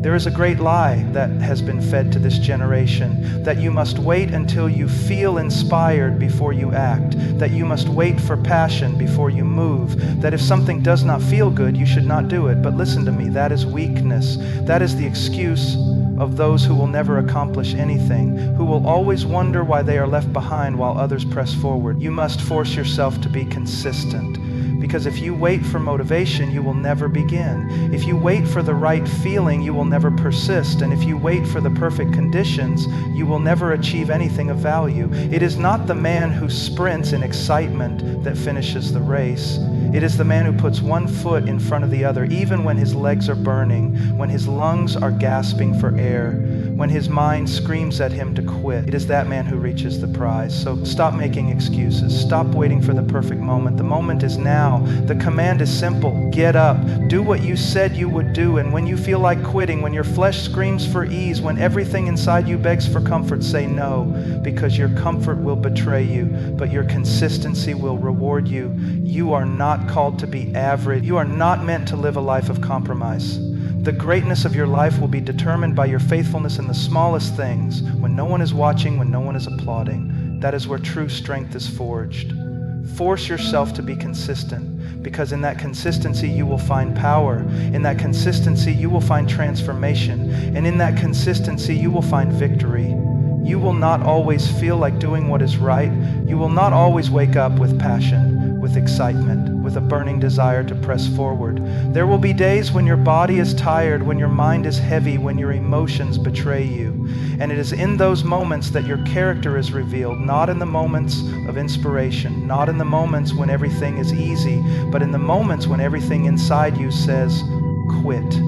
There is a great lie that has been fed to this generation, that you must wait until you feel inspired before you act, that you must wait for passion before you move, that if something does not feel good, you should not do it. But listen to me, that is weakness. That is the excuse of those who will never accomplish anything, who will always wonder why they are left behind while others press forward. You must force yourself to be consistent. Because if you wait for motivation, you will never begin. If you wait for the right feeling, you will never persist. And if you wait for the perfect conditions, you will never achieve anything of value. It is not the man who sprints in excitement that finishes the race. It is the man who puts one foot in front of the other, even when his legs are burning, when his lungs are gasping for air, when his mind screams at him to quit. It is that man who reaches the prize. So stop making excuses. Stop waiting for the perfect moment. The moment is now. The command is simple. Get up. Do what you said you would do. And when you feel like quitting, when your flesh screams for ease, when everything inside you begs for comfort, say no, because your comfort will betray you, but your consistency will reward you. You are not called to be average. You are not meant to live a life of compromise. The greatness of your life will be determined by your faithfulness in the smallest things, when no one is watching, when no one is applauding. That is where true strength is forged. Force yourself to be consistent, because in that consistency you will find power. In that consistency you will find transformation. And in that consistency you will find victory. You will not always feel like doing what is right. You will not always wake up with passion, with excitement, with a burning desire to press forward. There will be days when your body is tired, when your mind is heavy, when your emotions betray you. And it is in those moments that your character is revealed, not in the moments of inspiration, not in the moments when everything is easy, but in the moments when everything inside you says, quit.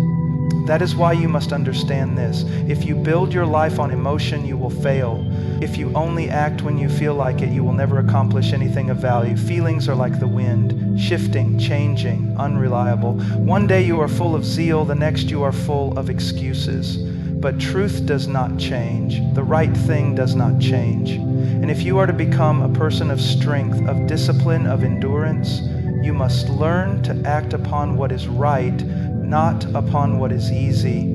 That is why you must understand this. If you build your life on emotion, you will fail. If you only act when you feel like it, you will never accomplish anything of value. Feelings are like the wind, shifting, changing, unreliable. One day you are full of zeal, the next you are full of excuses. But truth does not change. The right thing does not change. And if you are to become a person of strength, of discipline, of endurance, you must learn to act upon what is right, not upon what is easy.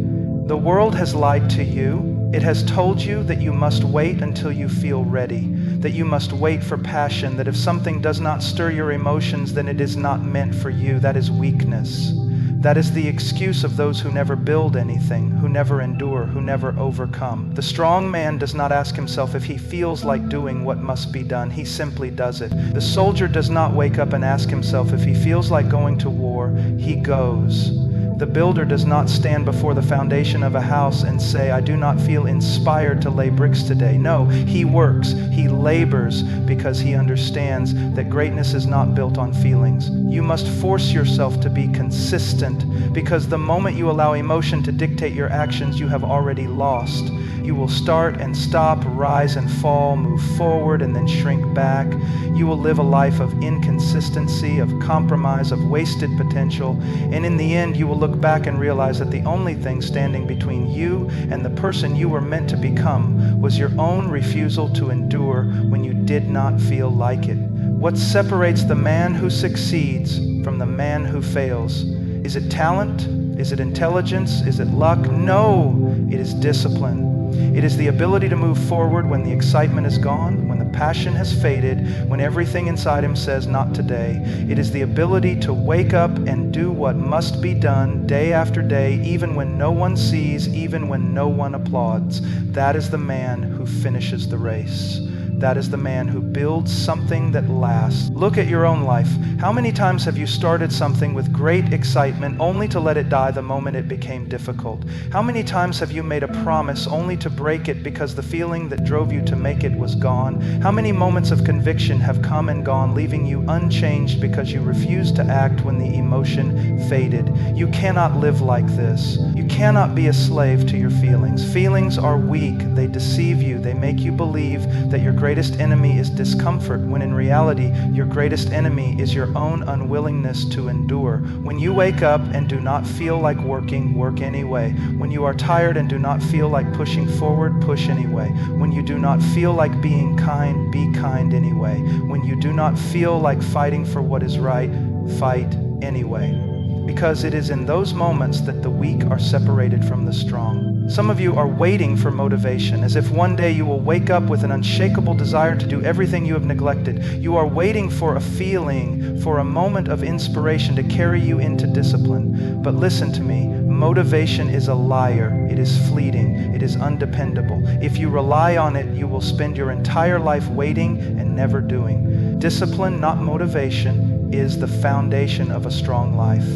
The world has lied to you. It has told you that you must wait until you feel ready, that you must wait for passion, that if something does not stir your emotions, then it is not meant for you. That is weakness. That is the excuse of those who never build anything, who never endure, who never overcome. The strong man does not ask himself if he feels like doing what must be done. He simply does it. The soldier does not wake up and ask himself if he feels like going to war. He goes. The builder does not stand before the foundation of a house and say, I do not feel inspired to lay bricks today. No, he works, he labors, because he understands that greatness is not built on feelings. You must force yourself to be consistent, because the moment you allow emotion to dictate your actions, you have already lost. You will start and stop, rise and fall, move forward and then shrink back. You will live a life of inconsistency, of compromise, of wasted potential, and in the end you will look back and realize that the only thing standing between you and the person you were meant to become was your own refusal to endure when you did not feel like it. What separates the man who succeeds from the man who fails? Is it talent? Is it intelligence? Is it luck? No, it is discipline. It is the ability to move forward when the excitement is gone, when the passion has faded, when everything inside him says, not today. It is the ability to wake up and do what must be done day after day, even when no one sees, even when no one applauds. That is the man who finishes the race. That is the man who builds something that lasts. Look at your own life. How many times have you started something with great excitement only to let it die the moment it became difficult? How many times have you made a promise only to break it because the feeling that drove you to make it was gone? How many moments of conviction have come and gone, leaving you unchanged because you refused to act when the emotion faded? You cannot live like this. You cannot be a slave to your feelings. Feelings are weak. They deceive you. They make you believe that your greatest enemy is discomfort, when in reality, your greatest enemy is your own unwillingness to endure. When you wake up and do not feel like working, work anyway. When you are tired and do not feel like pushing forward, push anyway. When you do not feel like being kind, be kind anyway. When you do not feel like fighting for what is right, fight anyway. because it is in those moments that the weak are separated from the strong. Some of you are waiting for motivation, as if one day you will wake up with an unshakable desire to do everything you have neglected. You are waiting for a feeling, for a moment of inspiration to carry you into discipline. But listen to me, motivation is a liar. It is fleeting. It is undependable. If you rely on it, you will spend your entire life waiting and never doing. Discipline, not motivation, is the foundation of a strong life.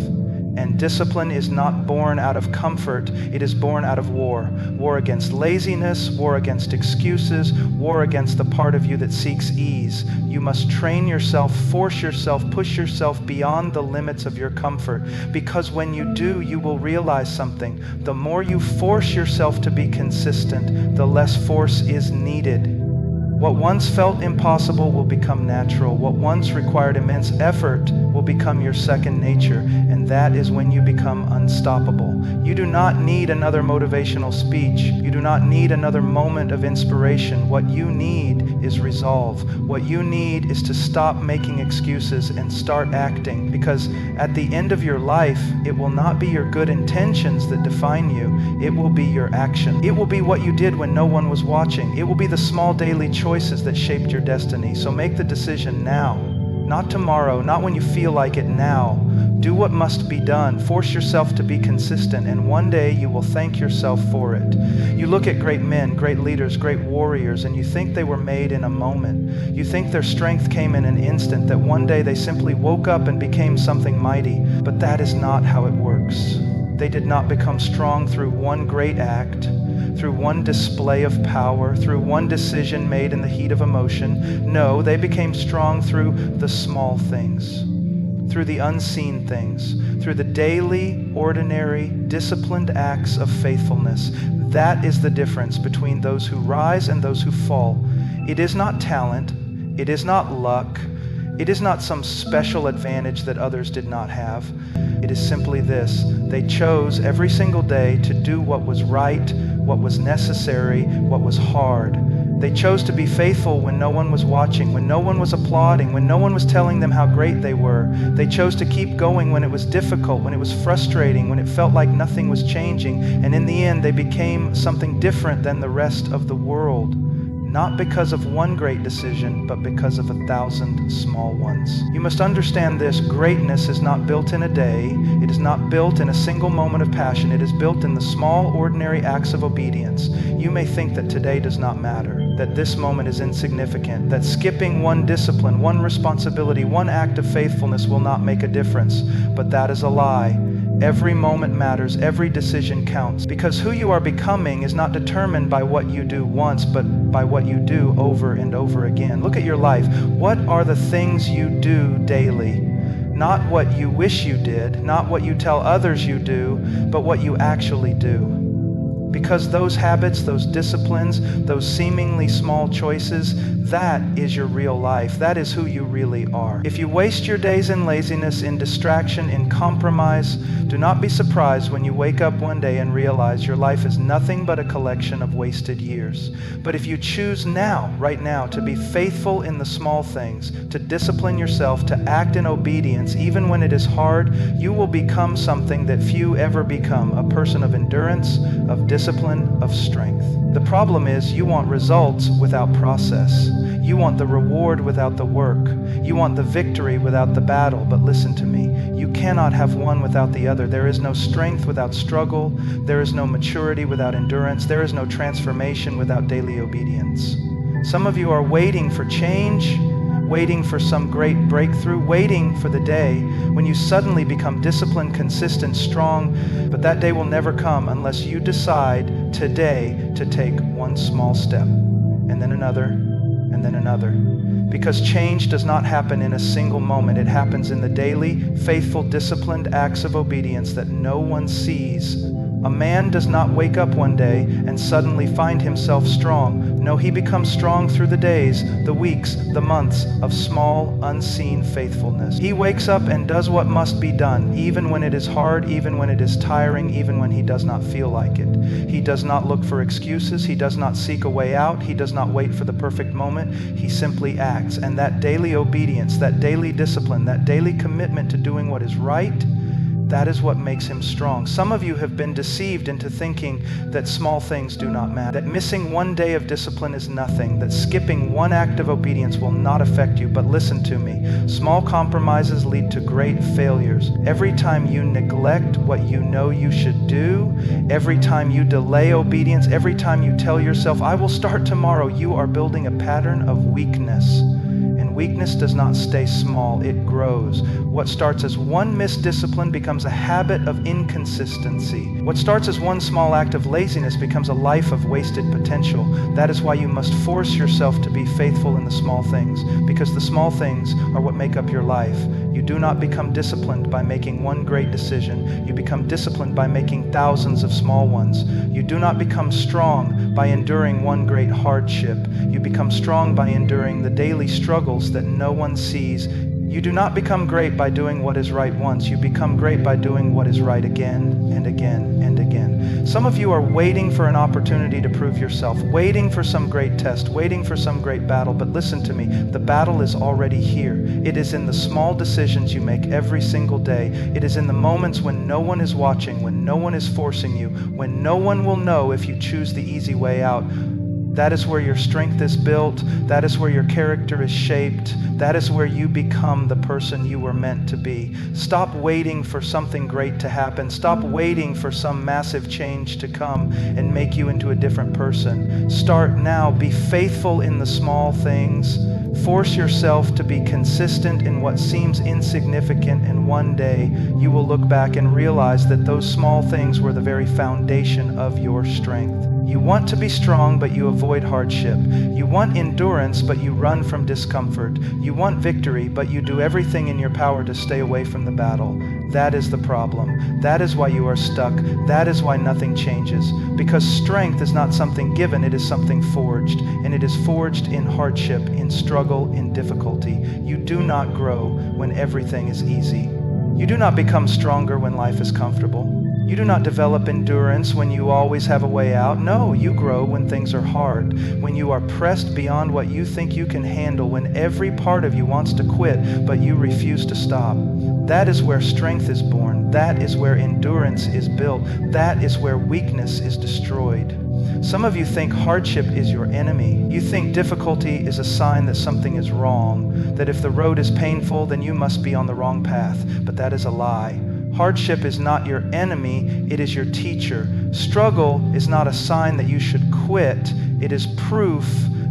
And discipline is not born out of comfort, it is born out of war. War against laziness, war against excuses, war against the part of you that seeks ease. You must train yourself, force yourself, push yourself beyond the limits of your comfort. Because when you do, you will realize something. The more you force yourself to be consistent, the less force is needed. What once felt impossible will become natural. What once required immense effort will become your second nature, and that is when you become unstoppable. You do not need another motivational speech. You do not need another moment of inspiration. What you need is resolve. What you need is to stop making excuses and start acting, because at the end of your life, it will not be your good intentions that define you. It will be your action. It will be what you did when no one was watching. It will be the small daily choices that shaped your destiny. So make the decision now, not tomorrow, not when you feel like it, now. Do what must be done. Force yourself to be consistent, and one day you will thank yourself for it. You look at great men, great leaders, great warriors, and you think they were made in a moment. You think their strength came in an instant, that one day they simply woke up and became something mighty. But that is not how it works. They did not become strong through one great act, through one display of power, through one decision made in the heat of emotion. No, they became strong through the small things, through the unseen things, through the daily, ordinary, disciplined acts of faithfulness. That is the difference between those who rise and those who fall. It is not talent, it is not luck, it is not some special advantage that others did not have. It is simply this: they chose every single day to do what was right, what was necessary, what was hard. They chose to be faithful when no one was watching, when no one was applauding, when no one was telling them how great they were. They chose to keep going when it was difficult, when it was frustrating, when it felt like nothing was changing. And in the end, they became something different than the rest of the world. Not because of one great decision, but because of 1,000 small ones. You must understand this: greatness is not built in a day. It is not built in a single moment of passion. It is built in the small, ordinary acts of obedience. You may think that today does not matter, that this moment is insignificant, that skipping one discipline, one responsibility, one act of faithfulness will not make a difference. But that is a lie. Every moment matters, every decision counts, because who you are becoming is not determined by what you do once, but by what you do over and over again. Look at your life. What are the things you do daily? Not what you wish you did, not what you tell others you do, but what you actually do. Because those habits, those disciplines, those seemingly small choices, that is your real life. That is who you really are. If you waste your days in laziness, in distraction, in compromise, do not be surprised when you wake up one day and realize your life is nothing but a collection of wasted years. But if you choose now, right now, to be faithful in the small things, to discipline yourself, to act in obedience, even when it is hard, you will become something that few ever become: a person of endurance, of discipline, of strength. The problem is you want results without process. You want the reward without the work. You want the victory without the battle. But listen to me, you cannot have one without the other. There is no strength without struggle. There is no maturity without endurance. There is no transformation without daily obedience. Some of you are waiting for change, waiting for some great breakthrough, waiting for the day when you suddenly become disciplined, consistent, strong. But that day will never come unless you decide today to take one small step, and then another, and then another. Because change does not happen in a single moment. It happens in the daily, faithful, disciplined acts of obedience that no one sees. A man does not wake up one day and suddenly find himself strong. No, he becomes strong through the days, the weeks, the months of small, unseen faithfulness. He wakes up and does what must be done, even when it is hard, even when it is tiring, even when he does not feel like it. He does not look for excuses. He does not seek a way out. He does not wait for the perfect moment. He simply acts. And that daily obedience, that daily discipline, that daily commitment to doing what is right, That is what makes him strong. Some of you have been deceived into thinking that small things do not matter, that missing one day of discipline is nothing, that skipping one act of obedience will not affect you. But listen to me, small compromises lead to great failures. Every time you neglect what you know you should do, every time you delay obedience, every time you tell yourself, I will start tomorrow, you are building a pattern of weakness. And weakness does not stay small, it grows. What starts as one misdiscipline becomes a habit of inconsistency. What starts as one small act of laziness becomes a life of wasted potential. That is why you must force yourself to be faithful in the small things, because the small things are what make up your life. You do not become disciplined by making one great decision. You become disciplined by making thousands of small ones. You do not become strong by enduring one great hardship. You become strong by enduring the daily struggles that no one sees. You do not become great by doing what is right once. You become great by doing what is right again and again and again. Some of you are waiting for an opportunity to prove yourself, waiting for some great test, waiting for some great battle. But listen to me, the battle is already here. It is in the small decisions you make every single day. It is in the moments when no one is watching, when no one is forcing you, when no one will know if you choose the easy way out. That is where your strength is built. That is where your character is shaped. That is where you become the person you were meant to be. Stop waiting for something great to happen. Stop waiting for some massive change to come and make you into a different person. Start now. Be faithful in the small things. Force yourself to be consistent in what seems insignificant, and one day you will look back and realize that those small things were the very foundation of your strength. You want to be strong, but you avoid hardship. You want endurance, but you run from discomfort. You want victory, but you do everything in your power to stay away from the battle. That is the problem. That is why you are stuck. That is why nothing changes. Because strength is not something given, it is something forged. And it is forged in hardship, in struggle, in difficulty. You do not grow when everything is easy. You do not become stronger when life is comfortable. You do not develop endurance when you always have a way out. No, you grow when things are hard, when you are pressed beyond what you think you can handle, when every part of you wants to quit, but you refuse to stop. That is where strength is born. That is where endurance is built. That is where weakness is destroyed. Some of you think hardship is your enemy. You think difficulty is a sign that something is wrong, that if the road is painful, then you must be on the wrong path. But that is a lie. Hardship is not your enemy, it is your teacher. Struggle is not a sign that you should quit, it is proof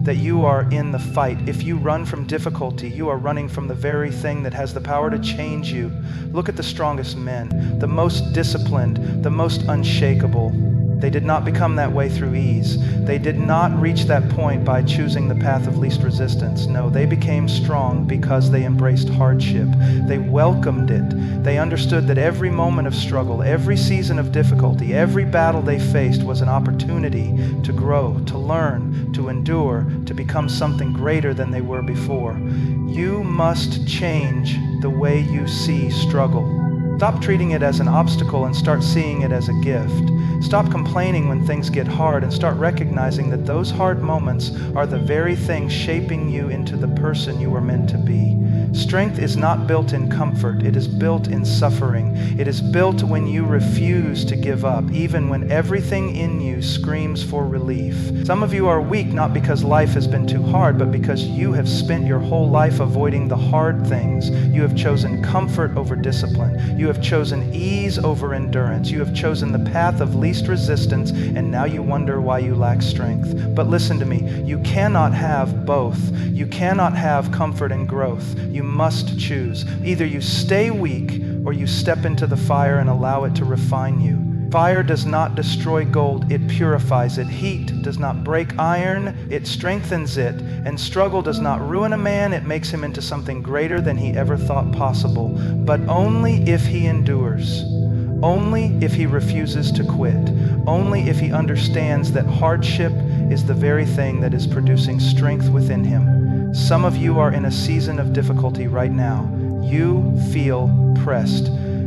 that you are in the fight. If you run from difficulty, you are running from the very thing that has the power to change you. Look at the strongest men, the most disciplined, the most unshakable. They did not become that way through ease. They did not reach that point by choosing the path of least resistance. No, they became strong because they embraced hardship. They welcomed it. They understood that every moment of struggle, every season of difficulty, every battle they faced was an opportunity to grow, to learn, to endure, to become something greater than they were before. You must change the way you see struggle. Stop treating it as an obstacle and start seeing it as a gift. Stop complaining when things get hard and start recognizing that those hard moments are the very things shaping you into the person you were meant to be. Strength is not built in comfort, it is built in suffering. It is built when you refuse to give up, even when everything in you screams for relief. Some of you are weak not because life has been too hard, but because you have spent your whole life avoiding the hard things. You have chosen comfort over discipline. You have chosen ease over endurance. You have chosen the path of least resistance, and now you wonder why you lack strength. But listen to me, you cannot have both. You cannot have comfort and growth. You must choose. Either you stay weak or you step into the fire and allow it to refine you. Fire does not destroy gold, it purifies it. Heat does not break iron, it strengthens it. And struggle does not ruin a man, it makes him into something greater than he ever thought possible. But only if he endures. Only if he refuses to quit. Only if he understands that hardship is the very thing that is producing strength within him. Some of you are in a season of difficulty right now. You feel pressed.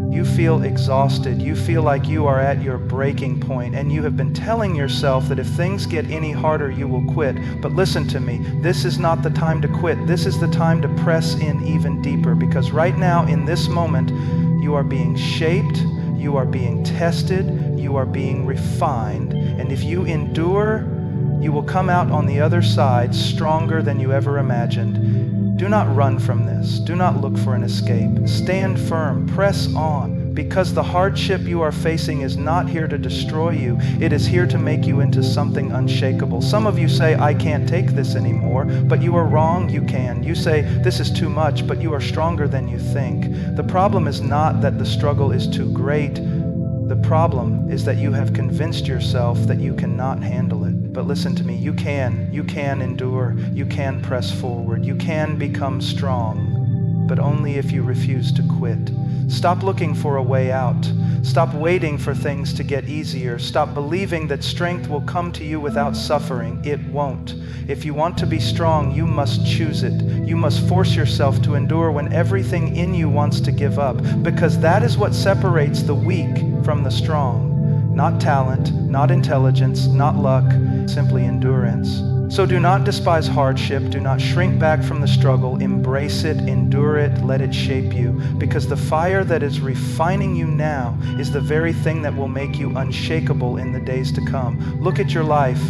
You feel exhausted. You feel like you are at your breaking point, and you have been telling yourself that if things get any harder, you will quit. But listen to me, this is not the time to quit. This is the time to press in even deeper, because right now, in this moment, You are being shaped, you are being tested, you are being refined, and if you endure, you will come out on the other side stronger than you ever imagined. Do not run from this. Do not look for an escape. Stand firm. Press on. Because the hardship you are facing is not here to destroy you. It is here to make you into something unshakable. Some of you say, I can't take this anymore, but you are wrong, you can. You say, this is too much, but you are stronger than you think. The problem is not that the struggle is too great. The problem is that you have convinced yourself that you cannot handle it. But listen to me, you can endure, you can press forward, you can become strong, but only if you refuse to quit. Stop looking for a way out. Stop waiting for things to get easier. Stop believing that strength will come to you without suffering. It won't. If you want to be strong, you must choose it. You must force yourself to endure when everything in you wants to give up, because that is what separates the weak from the strong. Not talent, not intelligence, not luck, simply endurance. So do not despise hardship, do not shrink back from the struggle, embrace it, endure it, let it shape you, because the fire that is refining you now is the very thing that will make you unshakable in the days to come. Look at your life,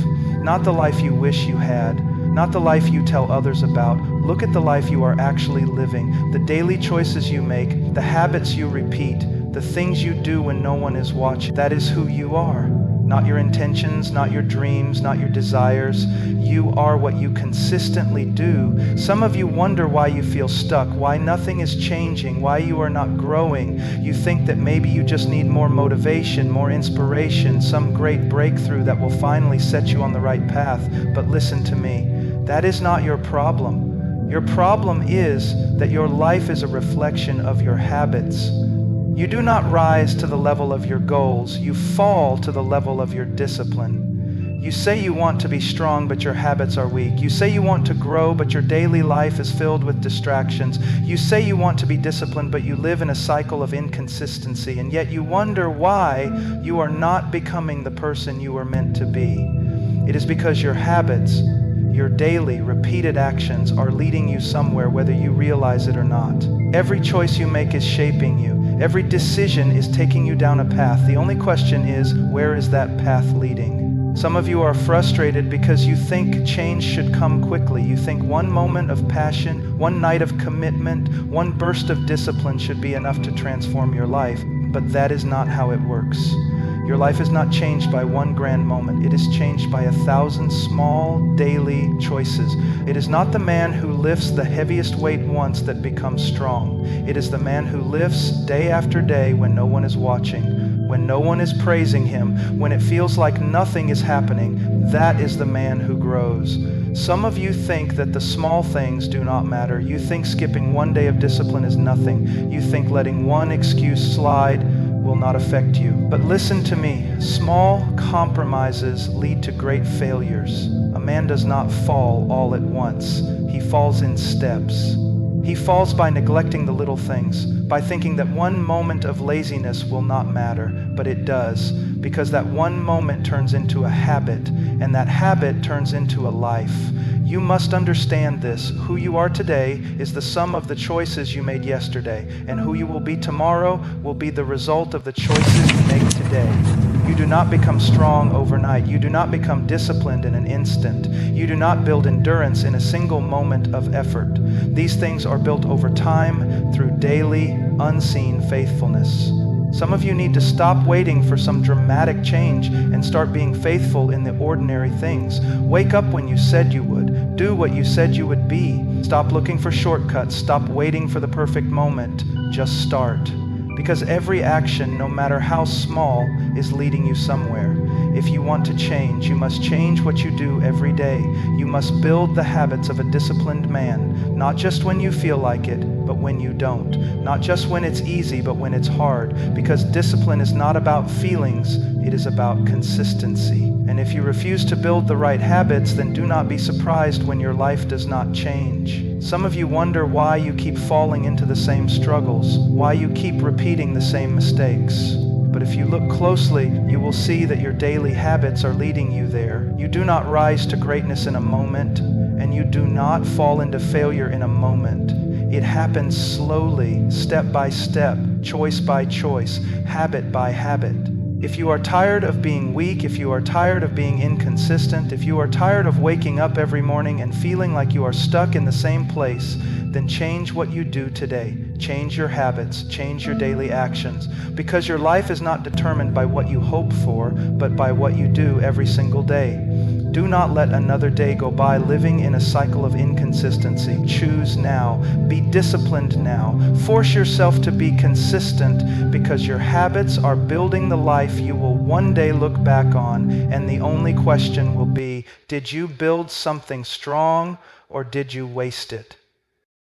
not the life you wish you had, not the life you tell others about. Look at the life you are actually living, the daily choices you make, the habits you repeat, the things you do when no one is watching. That is who you are. Not your intentions, not your dreams, not your desires. You are what you consistently do. Some of you wonder why you feel stuck, why nothing is changing, why you are not growing. You think that maybe you just need more motivation, more inspiration, some great breakthrough that will finally set you on the right path. But listen to me, that is not your problem. Your problem is that your life is a reflection of your habits. You do not rise to the level of your goals. You fall to the level of your discipline. You say you want to be strong, but your habits are weak. You say you want to grow, but your daily life is filled with distractions. You say you want to be disciplined, but you live in a cycle of inconsistency, and yet you wonder why you are not becoming the person you were meant to be. It is because your habits, your daily, repeated actions are leading you somewhere, whether you realize it or not. Every choice you make is shaping you. Every decision is taking you down a path. The only question is, where is that path leading? Some of you are frustrated because you think change should come quickly. You think one moment of passion, one night of commitment, one burst of discipline should be enough to transform your life. But that is not how it works. Your life is not changed by one grand moment. It is changed by 1,000 small daily choices. It is not the man who lifts the heaviest weight once that becomes strong. It is the man who lifts day after day when no one is watching, when no one is praising him, when it feels like nothing is happening. That is the man who grows. Some of you think that the small things do not matter. You think skipping one day of discipline is nothing. You think letting one excuse slide will not affect you. But listen to me, small compromises lead to great failures. A man does not fall all at once. He falls in steps. He falls by neglecting the little things, by thinking that one moment of laziness will not matter, but it does, because that one moment turns into a habit, and that habit turns into a life. You must understand this. Who you are today is the sum of the choices you made yesterday, and who you will be tomorrow will be the result of the choices you make today. You do not become strong overnight. You do not become disciplined in an instant. You do not build endurance in a single moment of effort. These things are built over time through daily, unseen faithfulness. Some of you need to stop waiting for some dramatic change and start being faithful in the ordinary things. Wake up when you said you would. Do what you said you would be. Stop looking for shortcuts. Stop waiting for the perfect moment. Just start. Because every action, no matter how small, is leading you somewhere. If you want to change, you must change what you do every day. You must build the habits of a disciplined man, not just when you feel like it, but when you don't. Not just when it's easy, but when it's hard. Because discipline is not about feelings, it is about consistency. And if you refuse to build the right habits, then do not be surprised when your life does not change. Some of you wonder why you keep falling into the same struggles, why you keep repeating the same mistakes. But if you look closely, you will see that your daily habits are leading you there. You do not rise to greatness in a moment, and you do not fall into failure in a moment. It happens slowly, step by step, choice by choice, habit by habit. If you are tired of being weak, if you are tired of being inconsistent, if you are tired of waking up every morning and feeling like you are stuck in the same place, then change what you do today. Change your habits, change your daily actions, because your life is not determined by what you hope for, but by what you do every single day. Do not let another day go by living in a cycle of inconsistency. Choose now. Be disciplined now. Force yourself to be consistent, because your habits are building the life you will one day look back on, and the only question will be, did you build something strong or did you waste it?